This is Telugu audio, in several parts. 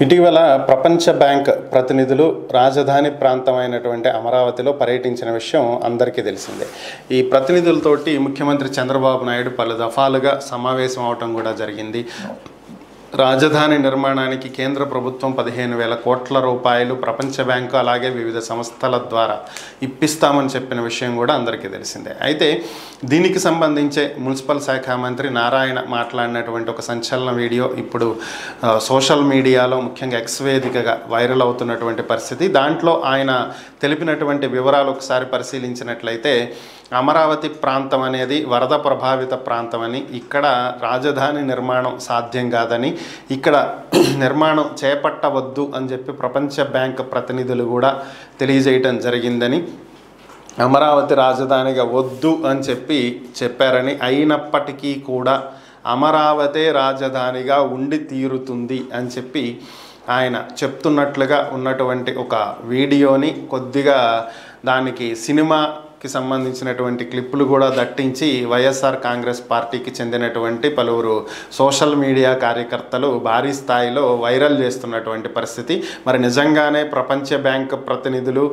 ఇటీవల ప్రపంచ బ్యాంక్ ప్రతినిధులు రాజధాని ప్రాంతమైనటువంటి అమరావతిలో పర్యటించిన విషయం అందరికీ తెలిసిందే. ఈ ప్రతినిధులతోటి ముఖ్యమంత్రి చంద్రబాబు నాయుడు పలు దఫాలుగా సమావేశం అవటం కూడా జరిగింది. రాజధాని నిర్మాణానికి కేంద్ర ప్రభుత్వం 15,000 కోట్ల రూపాయలు ప్రపంచ బ్యాంకు అలాగే వివిధ సంస్థల ద్వారా ఇప్పిస్తామని చెప్పిన విషయం కూడా అందరికీ తెలిసిందే. అయితే దీనికి సంబంధించే మున్సిపల్ శాఖ మంత్రి నారాయణ మాట్లాడినటువంటి ఒక సంచలన వీడియో ఇప్పుడు సోషల్ మీడియాలో ముఖ్యంగా ఎక్స్ వేదికగా వైరల్ అవుతున్నటువంటి పరిస్థితి. దాంట్లో ఆయన తెలిపినటువంటి వివరాలు ఒకసారి పరిశీలించినట్లయితే అమరావతి ప్రాంతం అనేది వరద ప్రభావిత ప్రాంతమని, ఇక్కడ రాజధాని నిర్మాణం సాధ్యం కాదని, ఇక్కడ నిర్మాణం చేపట్టవద్దు అని చెప్పి ప్రపంచ బ్యాంక్ ప్రతినిధులు కూడా తెలియజేయటం జరిగిందని, అమరావతి రాజధానిగా వద్దు అని చెప్పారని, అయినప్పటికీ కూడా అమరావతి రాజధానిగా ఉండి తీరుతుంది అని చెప్పి ఆయన చెప్తున్నట్లుగా ఉన్నటువంటి ఒక వీడియోని కొద్దిగా దానికి సినిమాకి సంబంధించినటువంటి క్లిప్పులు కూడా దట్టించి వైఎస్ఆర్ కాంగ్రెస్ పార్టీకి చెందినటువంటి పలువురు సోషల్ మీడియా కార్యకర్తలు భారీ స్థాయిలో వైరల్ చేస్తున్నటువంటి పరిస్థితి. మరి నిజంగానే ప్రపంచ బ్యాంక్ ప్రతినిధులు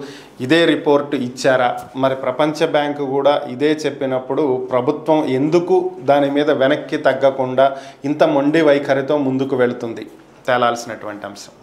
ఇదే రిపోర్టు ఇచ్చారా? మరి ప్రపంచ బ్యాంకు కూడా ఇదే చెప్పినప్పుడు ప్రభుత్వం ఎందుకు దాని మీద వెనక్కి తగ్గకుండా ఇంత మొండి వైఖరితో ముందుకు వెళుతుంది? తేలాల్సినటువంటి అంశం.